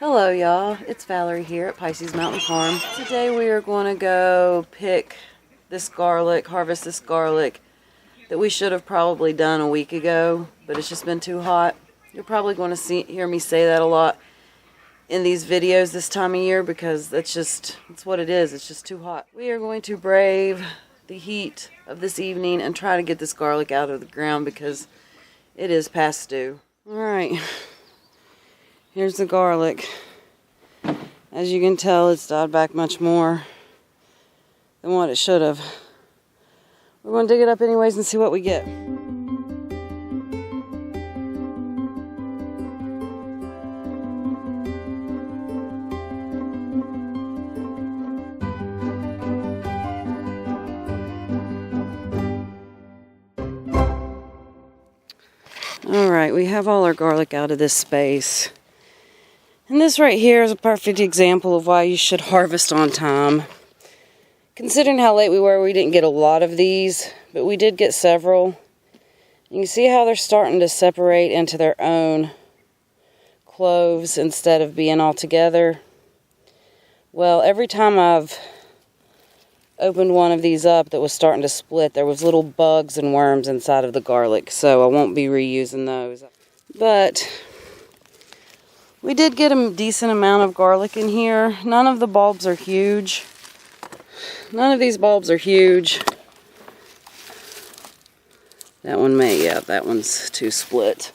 Hello y'all, it's Valerie here at Pisces Mountain Farm. Today we are going to go pick this garlic, harvest this garlic that we should have probably done a week ago, but it's just been too hot. You're probably going to hear me say that a lot in these videos this time of year because that's what it is. It's just too hot. We are going to brave the heat of this evening and try to get this garlic out of the ground because it is past due. Alright. Here's the garlic. As you can tell, it's died back much more than what it should have. We're going to dig it up anyways and see what we get. Alright, we have all our garlic out of this space. And this right here is a perfect example of why you should harvest on time. Considering how late we were, we didn't get a lot of these, but we did get several. You can see how they're starting to separate into their own cloves instead of being all together. Well, every time I've opened one of these up that was starting to split, there was little bugs and worms inside of the garlic, so I won't be reusing those. But we did get a decent amount of garlic in here. None of the bulbs are huge. None of these bulbs are huge. That one that one's too split.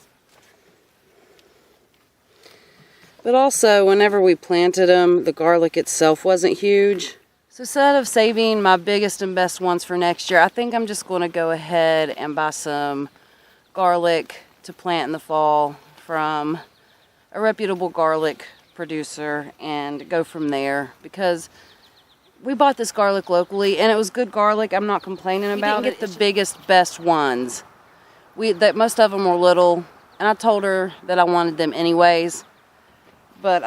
But also, whenever we planted them, the garlic itself wasn't huge. So instead of saving my biggest and best ones for next year, I think I'm just going to go ahead and buy some garlic to plant in the fall from a reputable garlic producer and go from there, because we bought this garlic locally and it was good garlic. I'm not complaining about it. Get the biggest, best ones. Most of them were little, and I told her that I wanted them anyways. But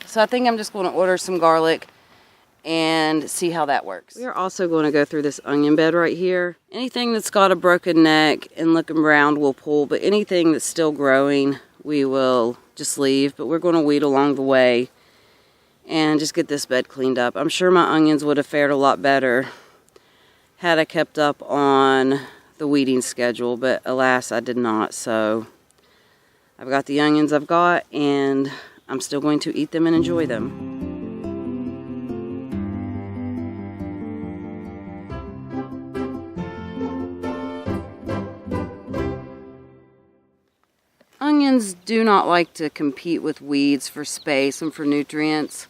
so I think I'm just going to order some garlic and see how that works. We are also going to go through this onion bed right here. Anything that's got a broken neck and looking brown we'll pull, but anything that's still growing we will just leave. But we're going to weed along the way and just get this bed cleaned up. I'm sure my onions would have fared a lot better had I kept up on the weeding schedule, but alas, I did not. So I've got the onions I've got, and I'm still going to eat them and enjoy them. Onions do not like to compete with weeds for space and for nutrients.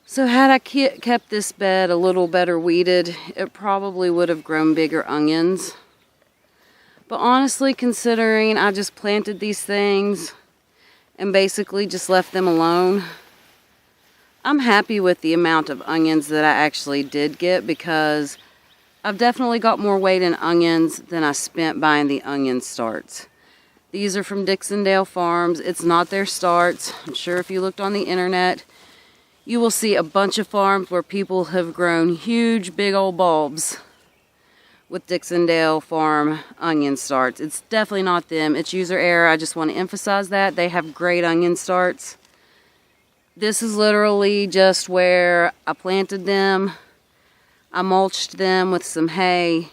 So had I kept this bed a little better weeded, it probably would have grown bigger onions. But honestly, considering I just planted these things and basically just left them alone, I'm happy with the amount of onions that I actually did get, because I've definitely got more weight in onions than I spent buying the onion starts. These are from Dixondale Farms. It's not their starts. I'm sure if you looked on the internet, you will see a bunch of farms where people have grown huge, big old bulbs with Dixondale Farm onion starts. It's definitely not them. It's user error. I just want to emphasize that. They have great onion starts. This is literally just where I planted them. I mulched them with some hay.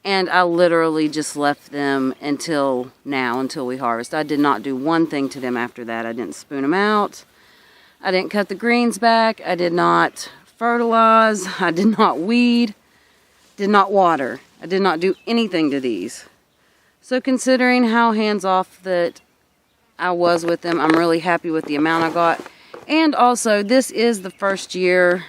And I literally just left them until now, until we harvest. I did not do one thing to them after that. I didn't spoon them out. I didn't cut the greens back. I did not fertilize. I did not weed. Did not water. I did not do anything to these. So considering how hands-off that I was with them, I'm really happy with the amount I got. And also, this is the first year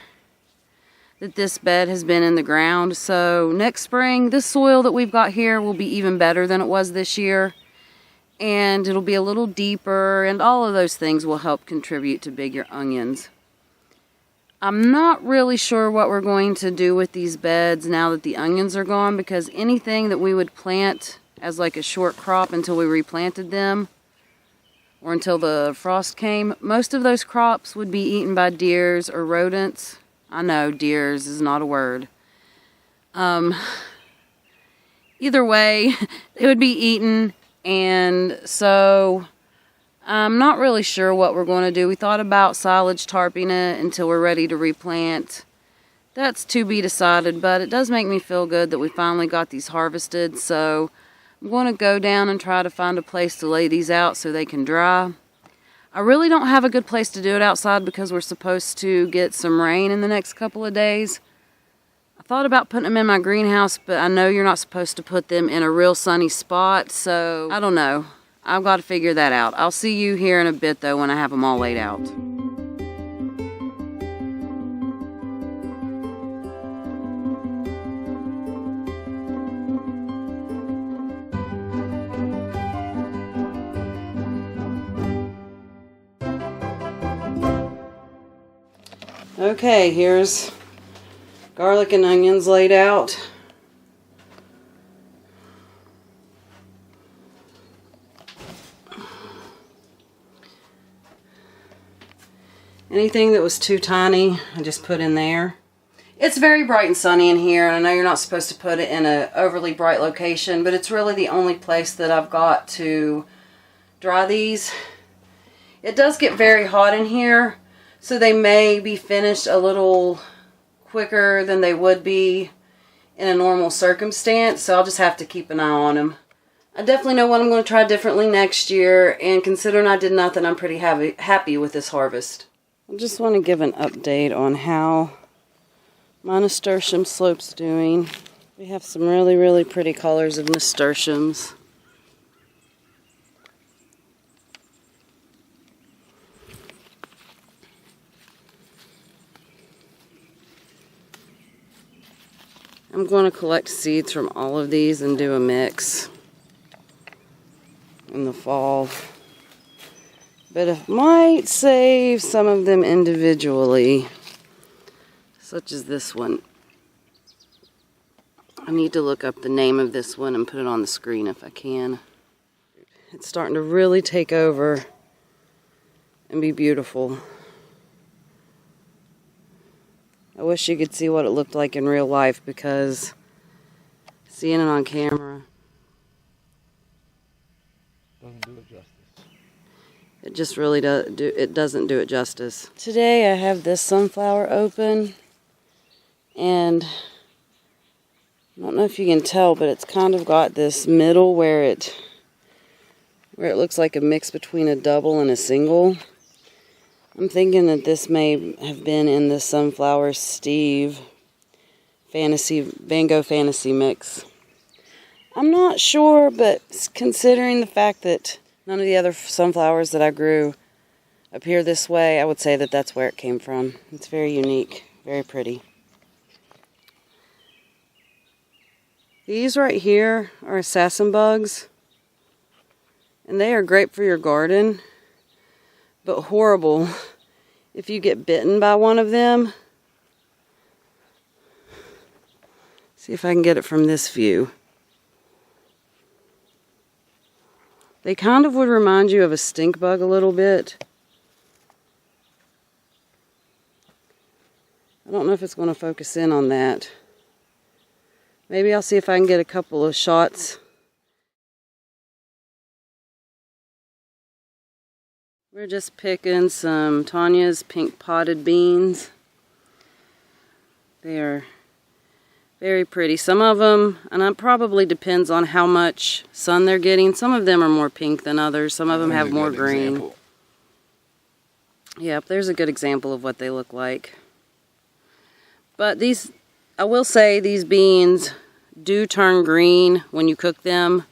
that this bed has been in the ground. So next spring, this soil that we've got here will be even better than it was this year. And it'll be a little deeper, and all of those things will help contribute to bigger onions. I'm not really sure what we're going to do with these beds now that the onions are gone, because anything that we would plant as like a short crop until we replanted them, or until the frost came, most of those crops would be eaten by deers or rodents. I know, deers is not a word. Either way, they would be eaten, and so I'm not really sure what we're going to do. We thought about silage tarping it until we're ready to replant. That's to be decided, but it does make me feel good that we finally got these harvested. So I'm going to go down and try to find a place to lay these out so they can dry. I really don't have a good place to do it outside because we're supposed to get some rain in the next couple of days. I thought about putting them in my greenhouse, but I know you're not supposed to put them in a real sunny spot, so I don't know. I've got to figure that out. I'll see you here in a bit though when I have them all laid out. Okay, here's garlic and onions laid out. Anything that was too tiny, I just put in there. It's very bright and sunny in here, and I know you're not supposed to put it in an overly bright location, but it's really the only place that I've got to dry these. It does get very hot in here, so they may be finished a little quicker than they would be in a normal circumstance, so I'll just have to keep an eye on them. I definitely know what I'm going to try differently next year, and considering I did nothing, I'm pretty happy with this harvest. I just want to give an update on how my nasturtium slope's doing. We have some really, really pretty colors of nasturtiums. I'm going to collect seeds from all of these and do a mix in the fall. But I might save some of them individually, such as this one. I need to look up the name of this one and put it on the screen if I can. It's starting to really take over and be beautiful. I wish you could see what it looked like in real life, because seeing it on camera doesn't do it justice. It just really doesn't do it justice. Today I have this sunflower open, and I don't know if you can tell, but it's kind of got this middle where it looks like a mix between a double and a single. I'm thinking that this may have been in the Sunflower Steve Van Gogh Fantasy mix. I'm not sure, but considering the fact that none of the other sunflowers that I grew appear this way, I would say that that's where it came from. It's very unique, very pretty. These right here are assassin bugs, and they are great for your garden, but horrible if you get bitten by one of them. See if I can get it from this view. They kind of would remind you of a stink bug a little bit. I don't know if it's going to focus in on that. Maybe I'll see if I can get a couple of shots. We're just picking some Tanya's pink potted beans. They are very pretty. Some of them, and it probably depends on how much sun they're getting. Some of them are more pink than others. Some of them have more green. Example. Yep, there's a good example of what they look like. But these, I will say, these beans do turn green when you cook them.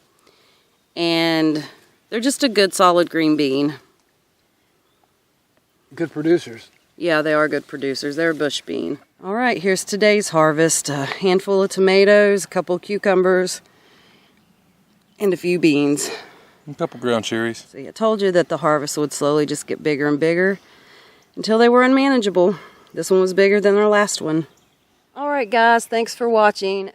And they're just a good solid green bean. Good producers. Yeah, they are good producers. They're a bush bean. All right, here's today's harvest. A handful of tomatoes, a couple of cucumbers, and a few beans. A couple ground cherries. See, I told you that the harvest would slowly just get bigger and bigger until they were unmanageable. This one was bigger than our last one. All right, guys, thanks for watching.